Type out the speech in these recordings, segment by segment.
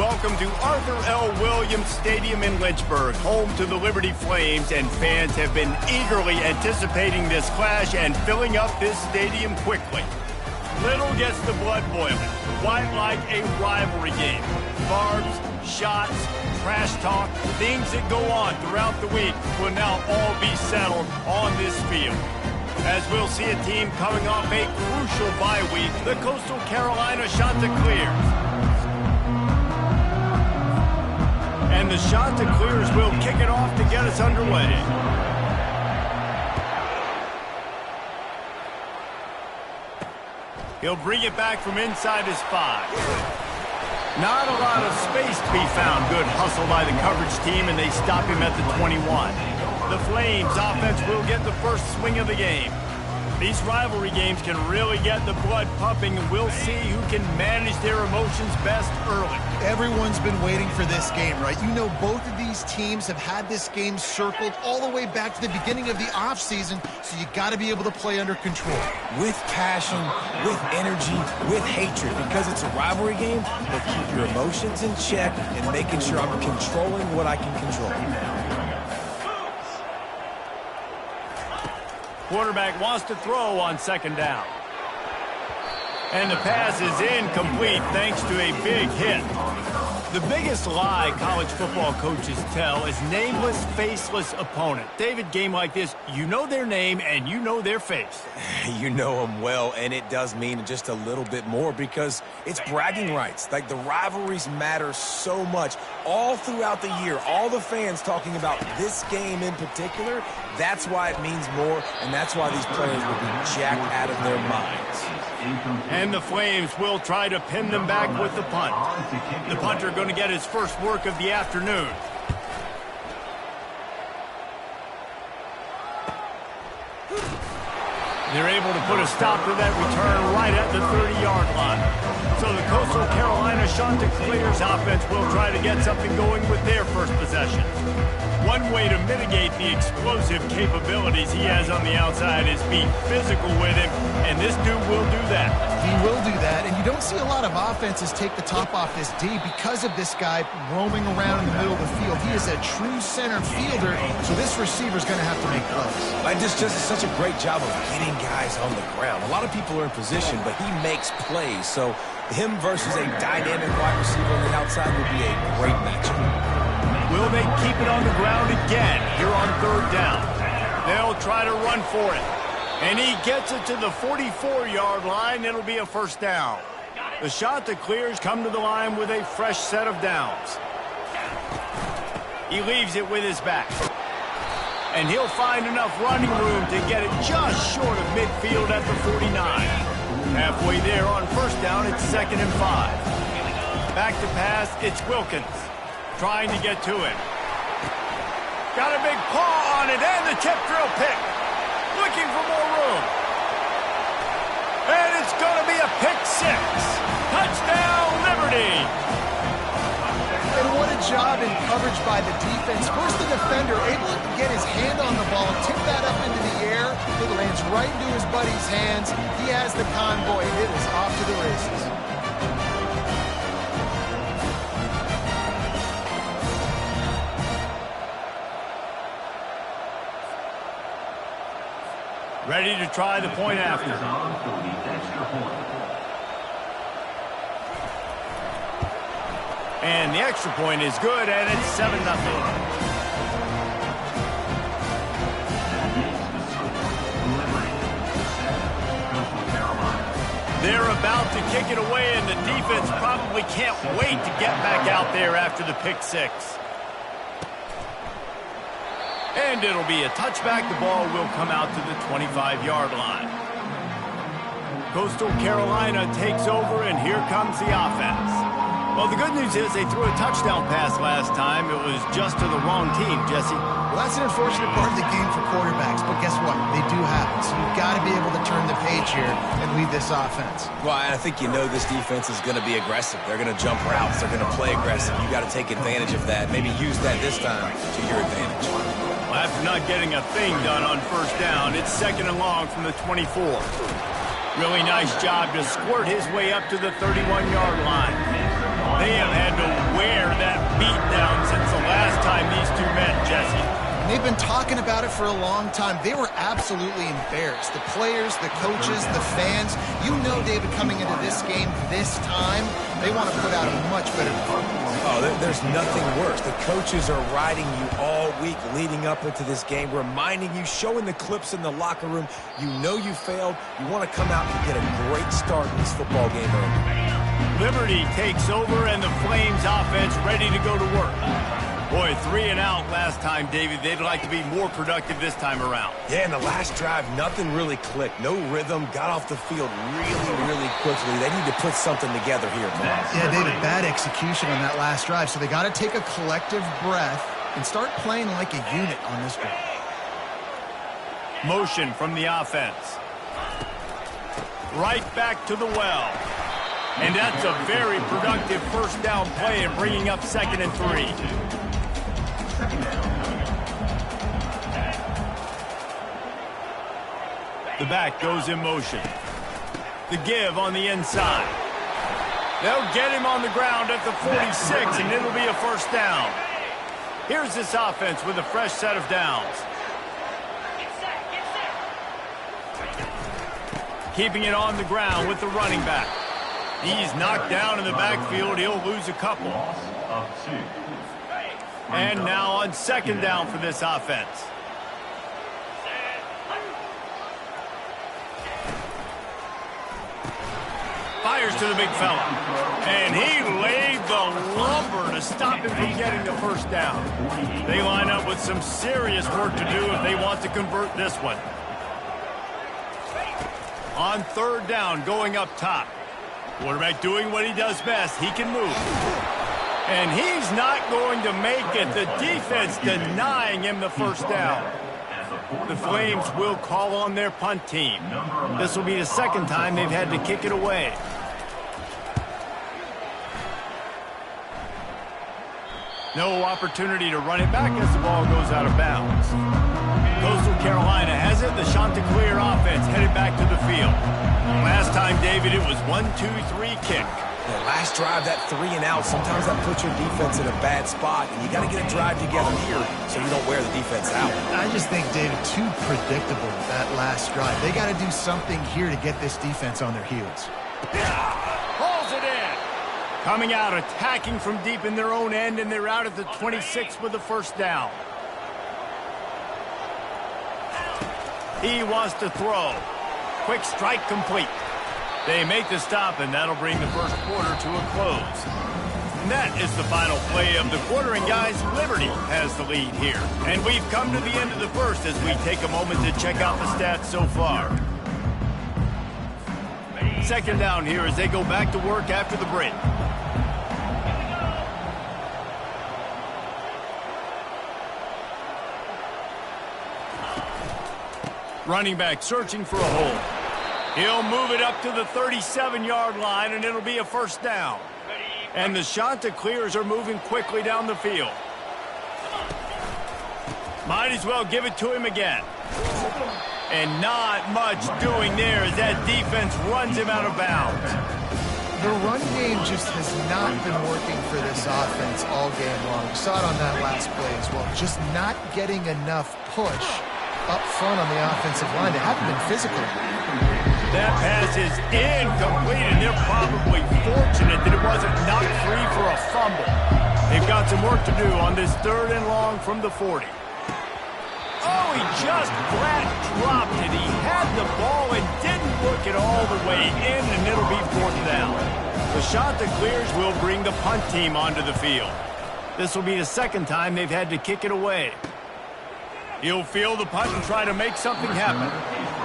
welcome to Arthur L. Williams Stadium in Lynchburg, home to the Liberty Flames, and fans have been eagerly anticipating this clash and filling up this stadium quickly. Little gets the blood boiling, quite like a rivalry game. Barbs, shots, trash talk, things that go on throughout the week will now all be settled on this field. As we'll see a team coming off a crucial bye week, the Coastal Carolina Chanticleers. And the Chanticleers will kick it off to get us underway. He'll bring it back from inside his 5. Not a lot of space to be found. Good hustle by the coverage team, and they stop him at the 21. The Flames offense will get the first swing of the game. These rivalry games can really get the blood pumping, and we'll see who can manage their emotions best early. Everyone's been waiting for this game, right? You know, both of these teams have had this game circled all the way back to the beginning of the offseason, so you got to be able to play under control. With passion, with energy, with hatred, because it's a rivalry game, but keep your emotions in check and making sure I'm controlling what I can control. Quarterback wants to throw on second down. And the pass is incomplete thanks to a big hit. The biggest lie college football coaches tell is nameless, faceless opponent. David, game like this, you know their name and you know their face. You know them well, and it does mean just a little bit more because it's bragging rights. Like, the rivalries matter so much all throughout the year. All the fans talking about this game in particular, that's why it means more, and that's why these players will be jacked out of their minds. And the Flames will try to pin them back with the punt. The punter going to get his first work of the afternoon. They're able to put a stop to that return right at the 30-yard line. So the Coastal Carolina Chanticleers offense will try to get something going with their first possession. One way to mitigate the explosive capabilities he has on the outside is be physical with him, and this dude will do that. He will do that, and you don't see a lot of offenses take the top off this D because of this guy roaming around in the middle of the field. He is a true center fielder, so this receiver's going to have to make plays. And just does such a great job of getting guys on the ground. A lot of people are in position, but he makes plays, so him versus a dynamic wide receiver on the outside would be a great matchup. Will they keep it on the ground again here on third down? They'll try to run for it. And he gets it to the 44-yard line. It'll be a first down. The Chanticleers come to the line with a fresh set of downs. He leaves it with his back. And he'll find enough running room to get it just short of midfield at the 49. Halfway there on first down, it's 2nd and 5. Back to pass, it's Wilkins. Trying to get to it. Got a big paw on it, and the tip drill pick. Looking for more room. And it's going to be a pick 6. Touchdown, Liberty. And what a job in coverage by the defense. First, the defender able to get his hand on the ball, tip that up into the air. It lands right into his buddy's hands. He has the convoy. It is off to the races. Ready to try the point after. And the extra point is good, and it's 7-0. They're about to kick it away, and the defense probably can't wait to get back out there after the pick 6. And it'll be a touchback. The ball will come out to the 25-yard line. Coastal Carolina takes over, and here comes the offense. Well, the good news is they threw a touchdown pass last time. It was just to the wrong team, Jesse. Well, that's an unfortunate part of the game for quarterbacks, but guess what? They do happen, so you've got to be able to turn the page here and lead this offense. Well, I think you know this defense is going to be aggressive. They're going to jump routes. They're going to play aggressive. You got to take advantage of that. Maybe use that this time to your advantage. Well, after not getting a thing done on first down, it's 2nd and long from the 24. Really nice job to squirt his way up to the 31-yard line. They have had to wear that beat down since the last time these two met, Jesse. They've been talking about it for a long time. They were absolutely embarrassed. The players, the coaches, the fans. You know, David, coming into this game this time, they want to put out a much better performance. Oh, there's nothing worse. The coaches are riding you all week leading up into this game, reminding you, showing the clips in the locker room. You know you failed. You want to come out and get a great start in this football game early. Liberty takes over, and the Flames offense ready to go to work. Boy, 3 and out last time, David. They'd like to be more productive this time around. Yeah, in the last drive, nothing really clicked. No rhythm. Got off the field really quickly. They need to put something together here, man. Yeah, David, bad execution on that last drive. So they got to take a collective breath and start playing like a unit on this drive. Motion from the offense. Right back to the well. And that's a very productive first down play and bringing up 2nd and 3. The back goes in motion. The give on the inside. They'll get him on the ground at the 46, and it'll be a first down. Here's this offense with a fresh set of downs. Keeping it on the ground with the running back. He's knocked down in the backfield. He'll lose a couple. And now on 2nd down for this offense. Fires to the big fella. And he laid the lumber to stop him from getting the first down. They line up with some serious work to do if they want to convert this one. On 3rd down, going up top. Quarterback doing what he does best. He can move. And he's not going to make it. The defense denying him the first down. The Flames will call on their punt team. This will be the 2nd time they've had to kick it away. No opportunity to run it back as the ball goes out of bounds. Coastal Carolina has it. The Chanticleer offense headed back to the field. Last time, David, it was 1-2-3 kick. The last drive, that 3 and out, sometimes that puts your defense in a bad spot, and you got to get a drive together here so you don't wear the defense out. I just think, David, too predictable that last drive. They got to do something here to get this defense on their heels. Pulls it in. Coming out, attacking from deep in their own end, and they're out at the 26 with the first down. He wants to throw. Quick strike complete. They make the stop, and that'll bring the first quarter to a close. And that is the final play of the quarter, and guys, Liberty has the lead here. And we've come to the end of the first as we take a moment to check out the stats so far. 2nd down here as they go back to work after the break. Running back searching for a hole. He'll move it up to the 37-yard line, and it'll be a first down. And the Chanticleers are moving quickly down the field. Might as well give it to him again. And not much doing there as that defense runs him out of bounds. The run game just has not been working for this offense all game long. We saw it on that last play as well. Just not getting enough push up front on the offensive line. They haven't been physical. That pass is incomplete, and they're probably fortunate that it wasn't knocked free for a fumble. They've got some work to do on this 3rd and long from the 40. Oh, he just flat dropped it. He had the ball and didn't work it all the way in, and it'll be 4th down. The Chanticleers will bring the punt team onto the field. This will be the 2nd time they've had to kick it away. He'll field the punt and try to make something happen.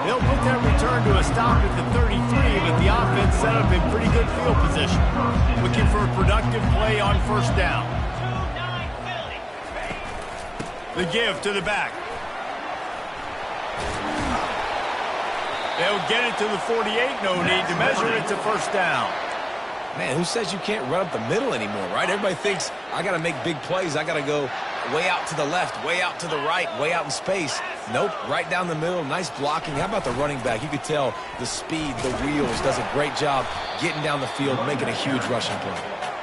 They'll put that return to a stop at the 33, but the offense set up in pretty good field position. Looking for a productive play on first down. The give to the back. They'll get it to the 48. No need to measure. It's a first down. Man, who says you can't run up the middle anymore, right? Everybody thinks, I got to make big plays. I got to go way out to the left, way out to the right, way out in space. Nope, right down the middle. Nice blocking. How about the running back? You could tell the speed, the wheels, does a great job getting down the field, making a huge rushing play.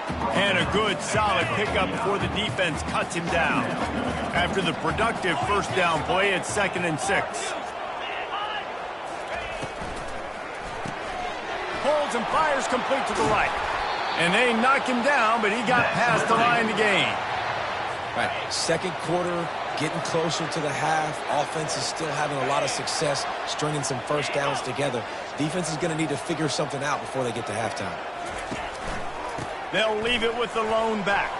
And a good, solid pickup before the defense cuts him down. After the productive first down play, it's 2nd and 6. Pulls and fires complete to the right. And they knock him down, but he got past the line to gain. Right, second quarter, getting closer to the half. Offense is still having a lot of success stringing some first downs together. Defense is going to need to figure something out before they get to halftime. They'll leave it with the lone back.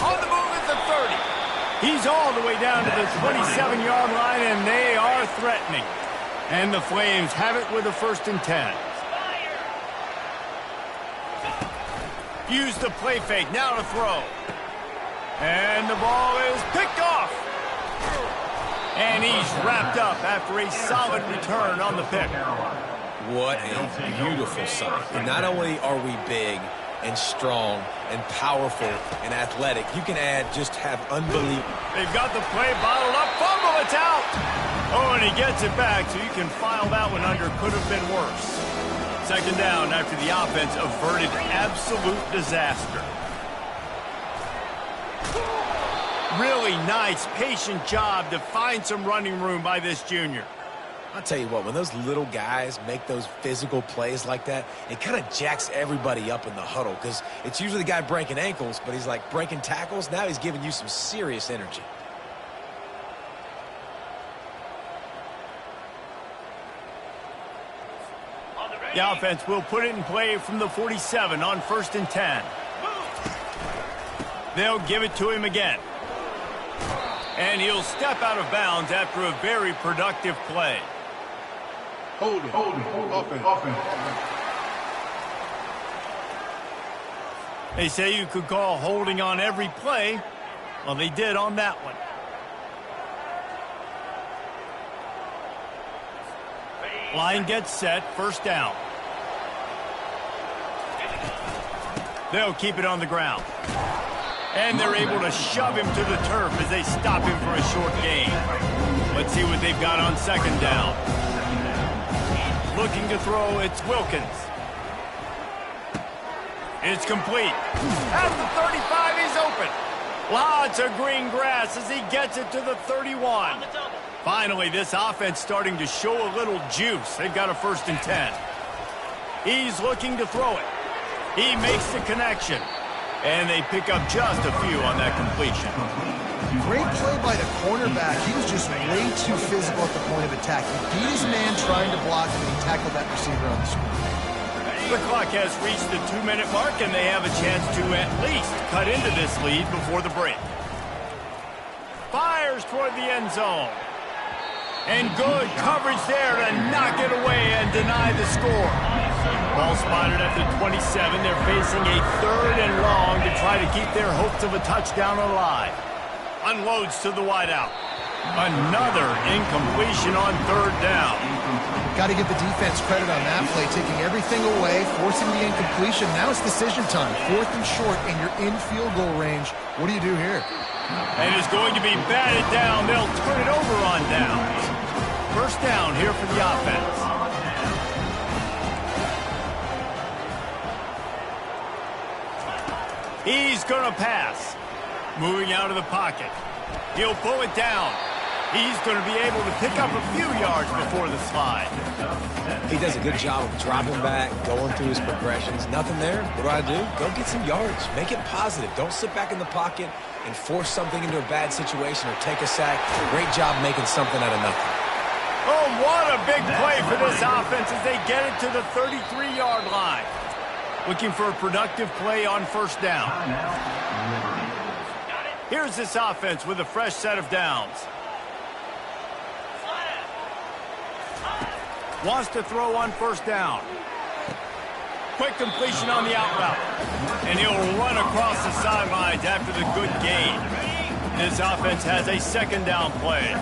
On the move at the 30. He's all the way down to the 27-yard line, and they are threatening. And the Flames have it with a 1st and 10. Use the play fake, now to throw. And the ball is picked off. And he's wrapped up after a solid return on the pick. What a beautiful sight. And not only are we big and strong and powerful and athletic, you can have unbelievable. They've got the play bottled up. Fumble, it's out. Oh, and he gets it back, so you can file that one under. Could have been worse. 2nd down after the offense averted absolute disaster. Really nice, patient job to find some running room by this junior. I'll tell you what, when those little guys make those physical plays like that, it kind of jacks everybody up in the huddle because it's usually the guy breaking ankles, but he's like breaking tackles. Now he's giving you some serious energy. The offense will put it in play from the 47 on 1st and 10. They'll give it to him again. And he'll step out of bounds after a very productive play. Hold it. Offense. They say you could call holding on every play. Well, they did on that one. Line gets set, 1st down. They'll keep it on the ground. And they're able to shove him to the turf as they stop him for a short gain. Let's see what they've got on 2nd down. Looking to throw, it's Wilkins. It's complete. At the 35, he's open. Lots of green grass as he gets it to the 31. Finally, this offense starting to show a little juice. They've got a 1st and 10. He's looking to throw it. He makes the connection. And they pick up just a few on that completion. Great play by the cornerback. He was just way too physical at the point of attack. He beat his man trying to block him, and he tackled that receiver on the screen. The clock has reached the 2-minute mark, and they have a chance to at least cut into this lead before the break. Fires toward the end zone. And good coverage there to knock it away and deny the score. Ball spotted at the 27. They're facing a 3rd and long to try to keep their hopes of a touchdown alive. Unloads to the wideout. Another incompletion on 3rd down. Got to give the defense credit on that play, taking everything away, forcing the incompletion. Now it's decision time. 4th and short, and you're in field goal range. What do you do here? And it's going to be batted down. They'll turn it over on downs. 1st down here for the offense. He's going to pass. Moving out of the pocket. He'll pull it down. He's going to be able to pick up a few yards before the slide. He does a good job of dropping back, going through his progressions. Nothing there. What do? Go get some yards. Make it positive. Don't sit back in the pocket and force something into a bad situation or take a sack. Great job making something out of nothing. Oh, what a big play for this offense as they get it to the 33-yard line. Looking for a productive play on 1st down. Here's this offense with a fresh set of downs. Wants to throw on 1st down. Quick completion on the out route. And he'll run across the sidelines after the good gain. This offense has a 2nd down play.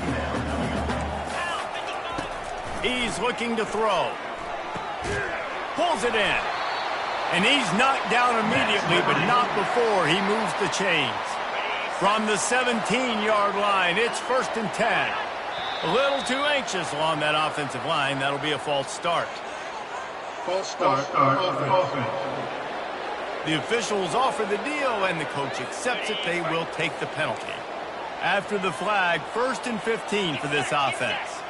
He's looking to throw. Pulls it in. And he's knocked down immediately, but not before he moves the chains. From the 17-yard line, it's 1st and 10. A little too anxious along that offensive line. That'll be a false start. False start. Offense. The officials offer the deal, and the coach accepts it. They will take the penalty. After the flag, 1st and 15 for this offense.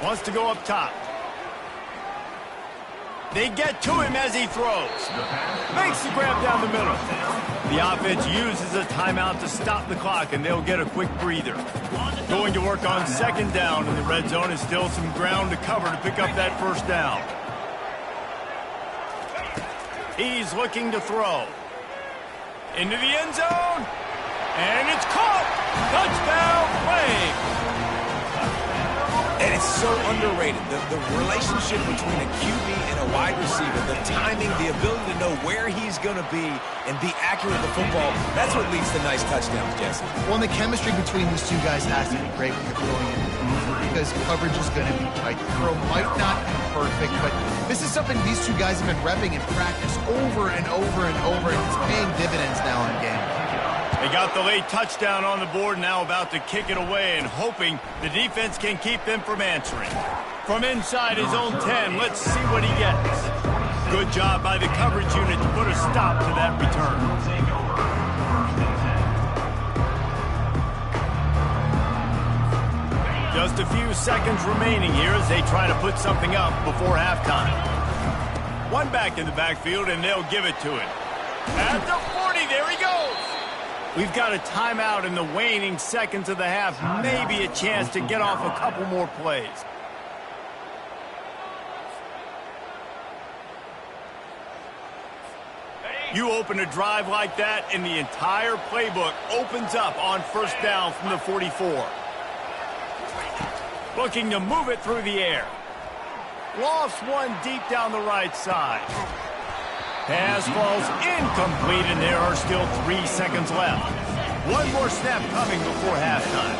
Wants to go up top. They get to him as he throws. Makes the grab down the middle. The offense uses a timeout to stop the clock, and they'll get a quick breather. Going to work on 2nd down, and the red zone is still some ground to cover to pick up that 1st down. He's looking to throw. Into the end zone. And it's caught. Touchdown, Flames. And it's so underrated. The relationship between a QB and a wide receiver, the timing, the ability to know where he's going to be and be accurate with the football, that's what leads to nice touchdowns, Jesse. Well, and the chemistry between these two guys has to be great when you're throwing in, because coverage is going to be tight. The throw might not be perfect, but this is something these two guys have been repping in practice over and over and over, and it's paying dividends now in game. They got the late touchdown on the board, now about to kick it away and hoping the defense can keep them from answering. From inside his own 10, let's see what he gets. Good job by the coverage unit to put a stop to that return. Just a few seconds remaining here as they try to put something up before halftime. One back in the backfield, and they'll give it to him. At the 40, there he goes. We've got a timeout in the waning seconds of the half. Maybe a chance to get off a couple more plays. You open a drive like that, and the entire playbook opens up on 1st down from the 44. Looking to move it through the air. Lofts one deep down the right side. Pass falls incomplete, and there are still 3 seconds left. One more snap coming before halftime.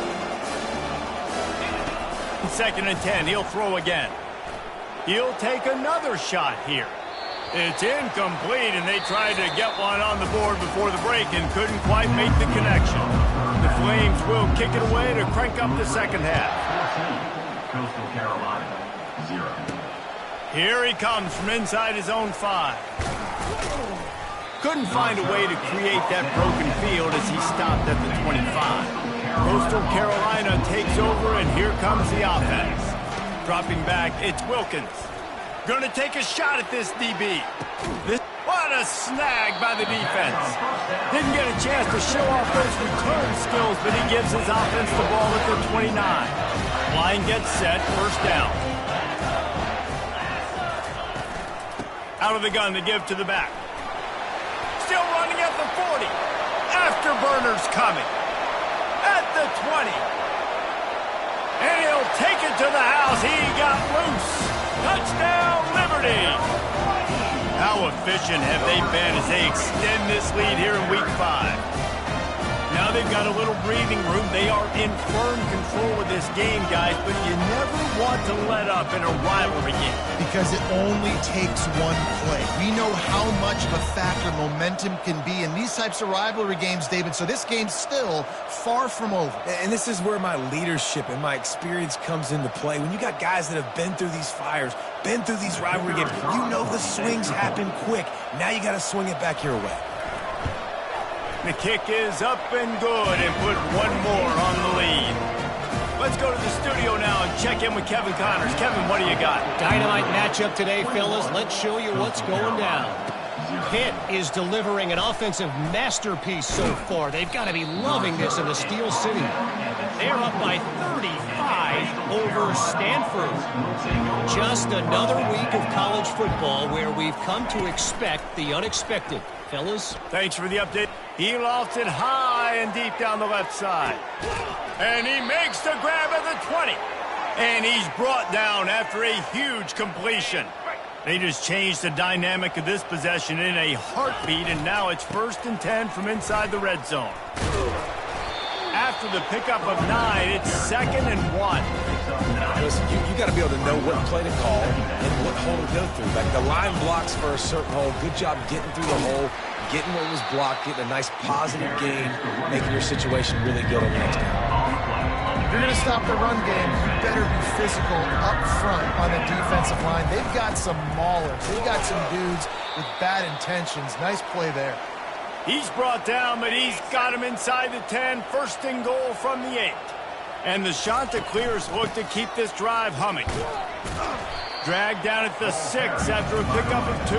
2nd and 10, he'll throw again. He'll take another shot here. It's incomplete, and they tried to get one on the board before the break and couldn't quite make the connection. The Flames will kick it away to crank up the 2nd half. Coastal Carolina, 0. Here he comes from inside his own 5. Couldn't find a way to create that broken field as he stopped at the 25. Coastal Carolina takes over, and here comes the offense. Dropping back, it's Wilkins. Gonna take a shot at this DB. What a snag by the defense. Didn't get a chance to show off those return skills, but he gives his offense the ball at the 29. Line gets set, 1st down. Out of the gun to give to the back. Still running at the 40. Afterburners coming. At the 20. And he'll take it to the house. He got loose. Touchdown, Liberty. How efficient have they been as they extend this lead here in Week 5? Now they've got a little breathing room. They are in firm control of this game, guys, but you never want to let up in a rivalry game. Because it only takes one play. We know how much of a factor momentum can be in these types of rivalry games, David, so this game's still far from over. And this is where my leadership and my experience comes into play. When you got guys that have been through these fires, been through these rivalry games, you know the swings happen quick. Now you got to swing it back your way. The kick is up and good, and put one more on the lead. Let's go to the studio now and check in with Kevin Connors. Kevin, what do you got? Dynamite matchup today, fellas. Let's show you what's going down. Pitt is delivering an offensive masterpiece so far. They've got to be loving this in the Steel City. They're up by 35 over Stanford. Just another week of college football where we've come to expect the unexpected. Fellas? Thanks for the update. He lofts it high and deep down the left side. And he makes the grab at the 20. And he's brought down after a huge completion. They just changed the dynamic of this possession in a heartbeat, and now it's 1st and 10 from inside the red zone. After the pickup of 9, it's 2nd and 1. Listen, you got to be able to know what play to call and what hole to go through. Like the line blocks for a certain hole. Good job getting through the hole, getting what was blocked, getting a nice positive gain, making your situation really good on the next down. you're going to stop the run game, you better be physical up front on the defensive line. They've got some maulers. They've got some dudes with bad intentions. Nice play there. He's brought down, but he's got him inside the 10. First and goal from the 8. And the Chanticleers look to keep this drive humming. Dragged down at the 6 after a pickup of 2.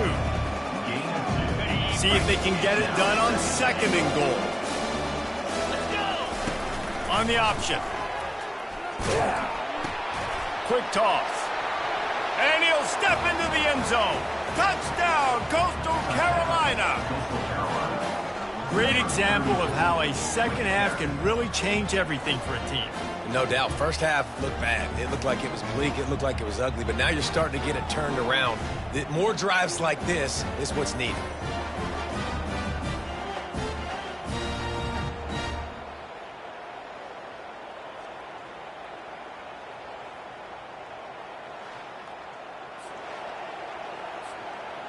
See if they can get it done on second and goal. On the option. Quick toss. And he'll step into the end zone. Touchdown, Coastal Carolina. Great example of how a second half can really change everything for a team. No doubt. First half looked bad. It looked like it was bleak. It looked like it was ugly. But now you're starting to get it turned around. More drives like this is what's needed.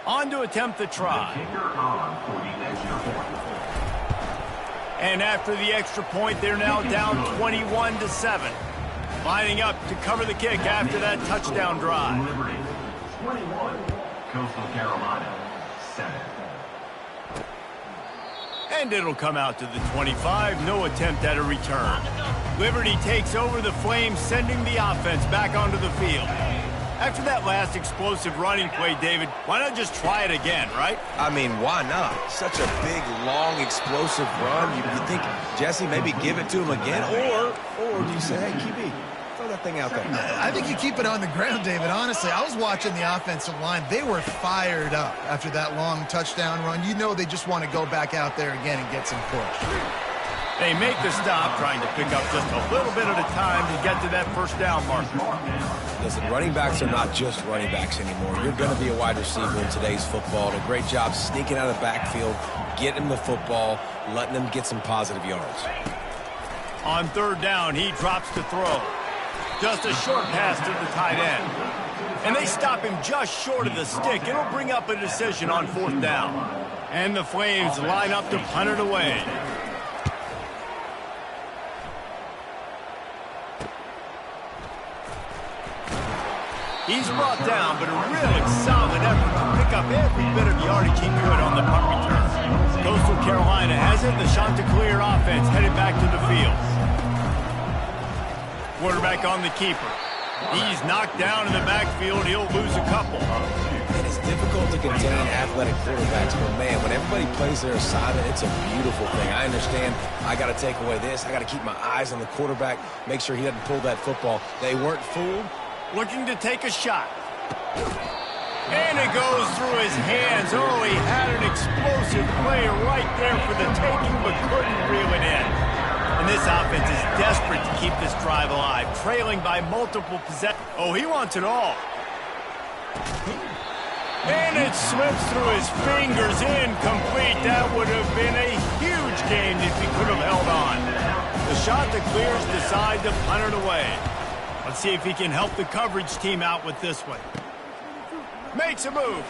On to attempt the try. And after the extra point, they're now down 21-7. Lining up to cover the kick after that touchdown drive. 21, Coastal Carolina, 7. And it'll come out to the 25. No attempt at a return. Liberty takes over the Flames, sending the offense back onto the field. After that last explosive running play, David, why not just try it again, right? I mean, why not? Such a big, long, explosive run. You think, Jesse, maybe give it to him again? Or do you say, hey, QB, throw that thing out there? I think you keep it on the ground, David. Honestly, I was watching the offensive line. They were fired up after that long touchdown run. You know they just want to go back out there again and get some push. They make the stop, trying to pick up just a little bit at a time to get to that first down marker. Listen, running backs are not just running backs anymore. You're going to be a wide receiver in today's football. And a great job sneaking out of the backfield, getting them the football, letting them get some positive yards. On third down, he drops to throw. Just a short pass to the tight end. And they stop him just short of the stick. It'll bring up a decision on fourth down. And the Flames line up to punt it away. He's brought down, but a really solid effort to pick up every bit of yardage he could on the punt return. Coastal Carolina has it. The Chanticleer offense headed back to the field. Quarterback on the keeper. He's knocked down in the backfield. He'll lose a couple. And it's difficult to contain athletic quarterbacks, but man, when everybody plays their assignment, it's a beautiful thing. I understand I got to take away this. I got to keep my eyes on the quarterback, make sure he doesn't pull that football. They weren't fooled. Looking to take a shot. And it goes through his hands. Oh, he had an explosive play right there for the taking, but couldn't reel it in. And this offense is desperate to keep this drive alive, trailing by multiple possessions. Oh, he wants it all. And it slips through his fingers, incomplete. That would have been a huge game if he could have held on. The Chanticleers decide to punt it away. Let's see if he can help the coverage team out with this one. Makes a move.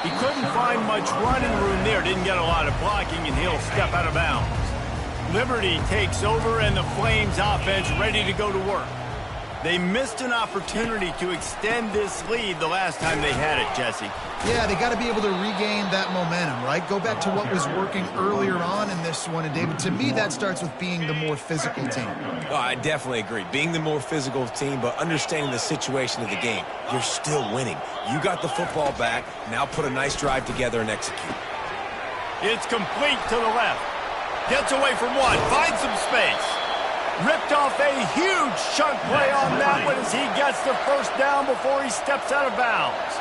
He couldn't find much running room there. Didn't get a lot of blocking, and he'll step out of bounds. Liberty takes over, and the Flames offense ready to go to work. They missed an opportunity to extend this lead the last time they had it, Jesse. Yeah, they got to be able to regain that momentum, right? Go back to what was working earlier on in this one. And, David, to me, that starts with being the more physical team. Oh, I definitely agree. Being the more physical team, but understanding the situation of the game. You're still winning. You got the football back. Now put a nice drive together and execute. It's complete to the left. Gets away from one. Finds some space. Ripped off a huge chunk play on that one as he gets the first down before he steps out of bounds.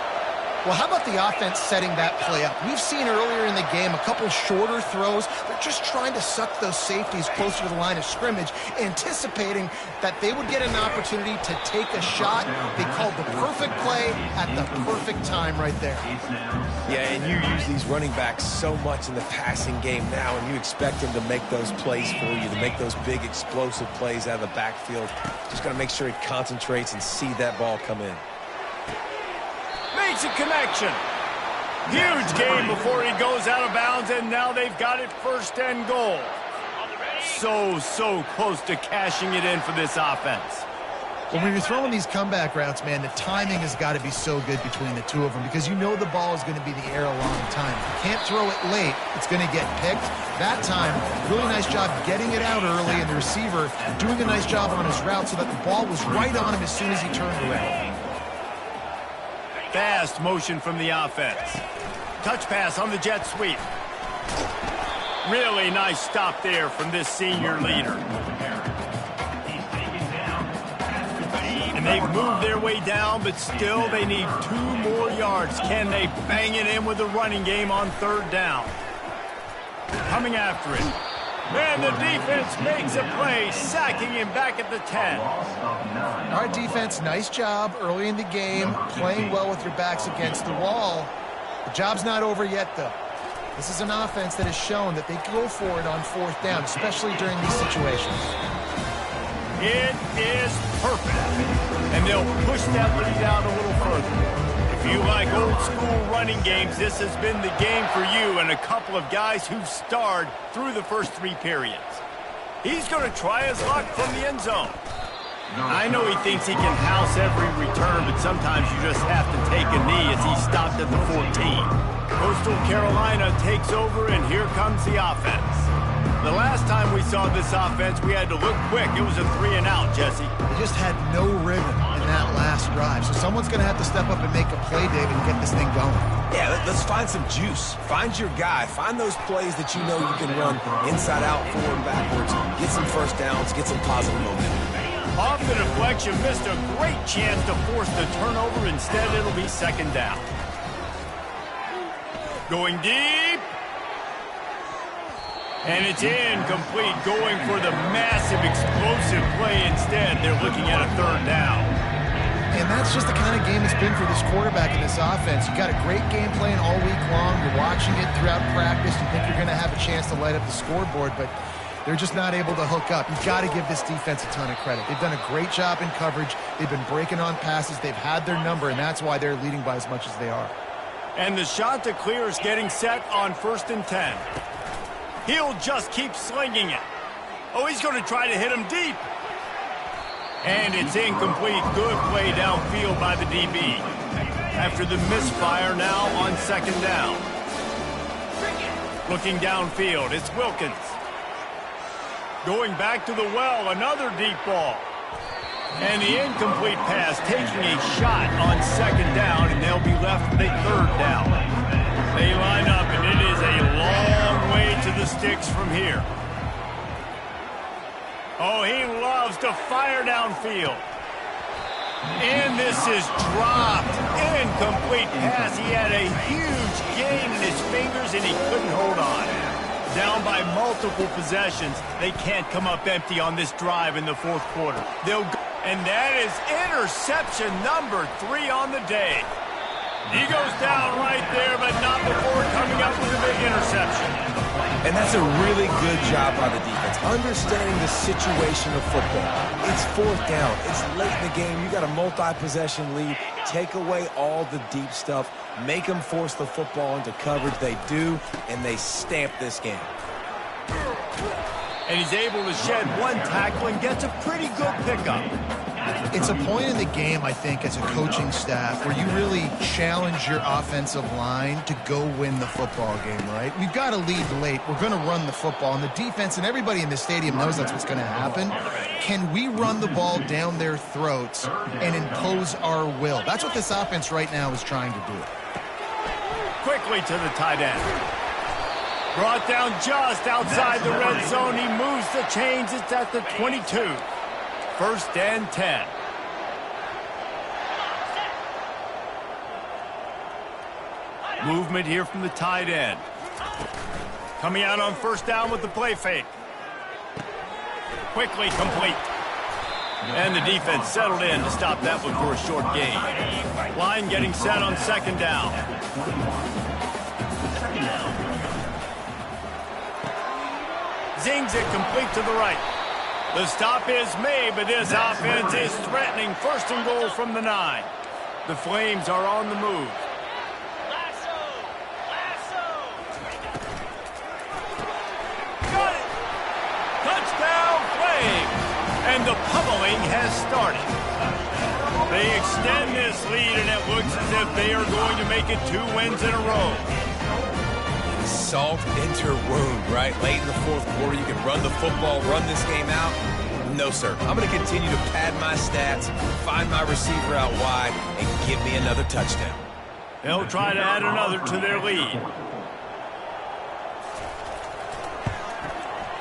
Well, how about the offense setting that play up? We've seen earlier in the game a couple shorter throws. They're just trying to suck those safeties closer to the line of scrimmage, anticipating that they would get an opportunity to take a shot. They called the perfect play at the perfect time right there. Yeah, and you use these running backs so much in the passing game now, and you expect them to make those plays for you, to make those big explosive plays out of the backfield. Just got to make sure he concentrates and see that ball come in. Makes a connection. Huge game before he goes out of bounds, and now they've got it first and goal. so close to cashing it in for this offense. When you're throwing these comeback routes, man, the timing has got to be so good between the two of them because you know the ball is going to be in the air a long time. If you can't throw it late, it's going to get picked. That time, really nice job getting it out early, and the receiver doing a nice job on his route so that the ball was right on him as soon as he turned around. Fast motion from the offense. Touch pass on the jet sweep. Really nice stop there from this senior leader. And they've moved their way down, but still they need 2 more yards. Can they bang it in with the running game on 3rd down? Coming after it. And the defense makes a play, sacking him back at the 10. Our defense, nice job early in the game, playing well with your backs against the wall. The job's not over yet, though. This is an offense that has shown that they go for it on 4th down, especially during these situations. It is perfect. And they'll push that lead out a little further. If you like old school running games, this has been the game for you and a couple of guys who've starred through the first 3 periods. He's going to try his luck from the end zone. I know he thinks he can house every return, but sometimes you just have to take a knee as he stopped at the 14. Coastal Carolina takes over, and here comes the offense. The last time we saw this offense, we had to look quick. It was a 3-and-out, Jesse. They just had no rhythm in that last drive. So someone's going to have to step up and make a play, David, and get this thing going. Yeah, let's find some juice. Find your guy. Find those plays that you know you can run inside out, forward, and backwards. Get some first downs. Get some positive momentum. Off the deflection, missed a great chance to force the turnover. Instead, it'll be 2nd down. Going deep. And it's incomplete, going for the massive explosive play instead. They're looking at a 3rd down. And that's just the kind of game it's been for this quarterback in this offense. You got a great game plan all week long. You're watching it throughout practice. You think you're going to have a chance to light up the scoreboard, but they're just not able to hook up. You've got to give this defense a ton of credit. They've done a great job in coverage. They've been breaking on passes. They've had their number, and that's why they're leading by as much as they are. And the shot to clear is getting set on 1st and 10. He'll just keep slinging it. Oh, he's going to try to hit him deep. And it's incomplete. Good play downfield by the DB. After the misfire now on 2nd down. Looking downfield, it's Wilkins. Going back to the well, another deep ball. And the incomplete pass taking a shot on 2nd down, and they'll be left with a 3rd down. They line up, and it is a long way to the sticks from here. Oh, he loves to fire downfield. And this is dropped. Incomplete pass. He had a huge gain in his fingers, and he couldn't hold on. Down by multiple possessions. They can't come up empty on this drive in the 4th quarter. They'll go, and that is interception number 3 on the day. He goes down right there, but not before coming up with a big interception. And that's a really good job by the defense, understanding the situation of football. It's 4th down. It's late in the game. You got a multi-possession lead. Take away all the deep stuff. Make them force the football into coverage. They do, and they stamp this game. And he's able to shed 1 tackle and gets a pretty good pickup. It's a point in the game, I think, as a coaching staff where you really challenge your offensive line to go win the football game, right? We've got to lead late. We're going to run the football, and the defense and everybody in the stadium knows that's what's going to happen. Can we run the ball down their throats and impose our will? That's what this offense right now is trying to do. Quickly to the tight end. Brought down just outside the red zone. He moves the chains. It's at the 22. 1st and 10. Movement here from the tight end. Coming out on 1st down with the play fake. Quickly complete. And the defense settled in to stop that one for a short gain. Line getting set on 2nd down. Zings it complete to the right. The stop is made, but this offense is threatening 1st and goal from the 9. The Flames are on the move. Got it! And the pummeling has started. They extend this lead, and it looks as if they are going to make it 2 wins in a row. Salt into wound, right? Late in the fourth quarter, you can run the football, run this game out. No, sir. I'm going to continue to pad my stats, find my receiver out wide, and give me another touchdown. They'll try to add another to their lead.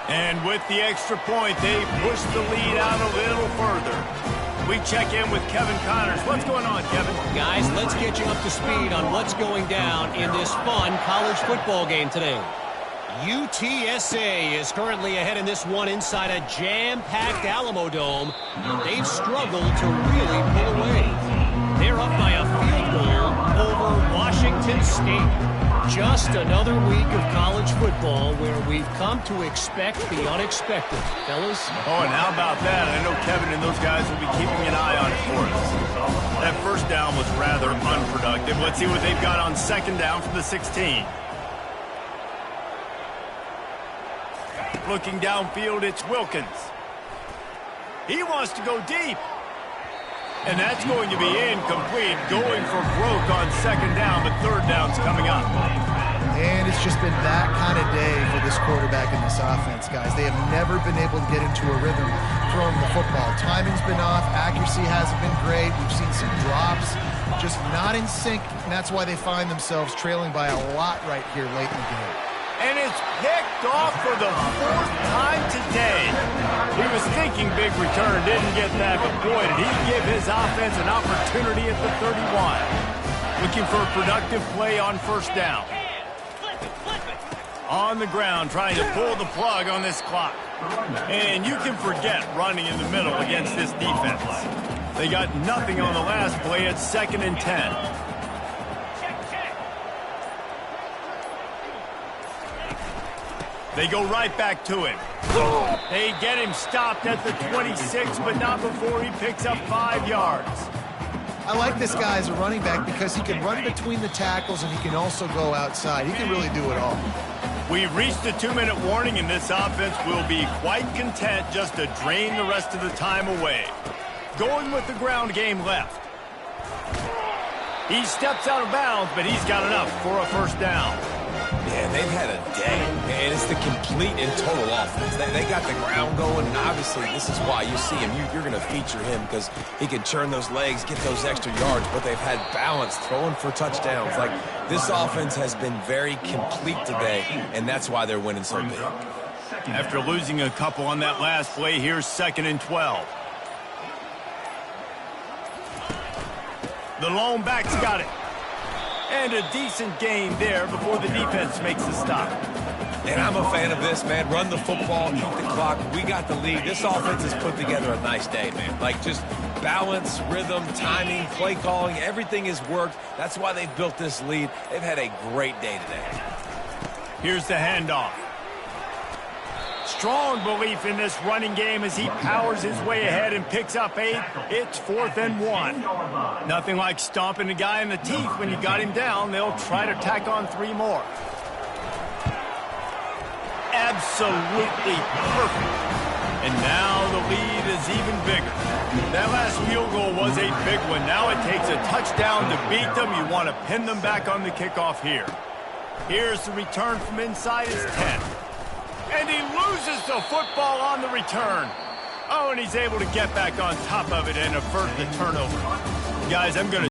And with the extra point, they push the lead out a little further. We check in with Kevin Connors. What's going on, Kevin? Guys, let's get you up to speed on what's going down in this fun college football game today. UTSA is currently ahead in this one inside a jam-packed Alamo Dome. They've struggled to really pull away. They're up by a field goal over Washington State. Just another week of college football where we've come to expect the unexpected. Fellas? Oh, and how about that? I know Kevin and those guys will be keeping an eye on it for us. That first down was rather unproductive. Let's see what they've got on second down from the 16. Looking downfield, it's Wilkins. He wants to go deep. And that's going to be incomplete, going for broke on second down, but third down's coming up. And it's just been that kind of day for this quarterback in this offense, guys. They have never been able to get into a rhythm throwing the football. Timing's been off. Accuracy hasn't been great. We've seen some drops, just not in sync, and that's why they find themselves trailing by a lot right here late in the game. And it's picked off for the 4th time today. He was thinking big return, didn't get that, but boy, did he give his offense an opportunity at the 31. Looking for a productive play on first down. On the ground, trying to pull the plug on this clock. And you can forget running in the middle against this defense. They got nothing on the last play at 2nd and 10. They go right back to him. They get him stopped at the 26, but not before he picks up 5 yards. I like this guy as a running back because he can run between the tackles and he can also go outside. He can really do it all. We've reached the 2-minute warning, and this offense will be quite content just to drain the rest of the time away. Going with the ground game left. He steps out of bounds, but he's got enough for a first down. Yeah, they've had a day, and it's the complete and total offense. They got the ground going, and obviously this is why you see him. You're going to feature him because he can churn those legs, get those extra yards, but they've had balance, throwing for touchdowns. Like, this offense has been very complete today, and that's why they're winning so big. After losing a couple on that last play, here's 2nd and 12. The lone back's got it. And a decent gain there before the defense makes the stop. And I'm a fan of this, man. Run the football, keep the clock. We got the lead. This offense has put together a nice day, man. Like, just balance, rhythm, timing, play calling, everything has worked. That's why they've built this lead. They've had a great day today. Here's the handoff. Strong belief in this running game as he powers his way ahead and picks up 8. It's 4th and 1. Nothing like stomping a guy in the teeth when you got him down. They'll try to tack on 3 more. Absolutely perfect. And now the lead is even bigger. That last field goal was a big one. Now it takes a touchdown to beat them. You want to pin them back on the kickoff here. Here's the return from inside his 10. And he loses the football on the return. Oh, and he's able to get back on top of it and avert the turnover. Guys, I'm going to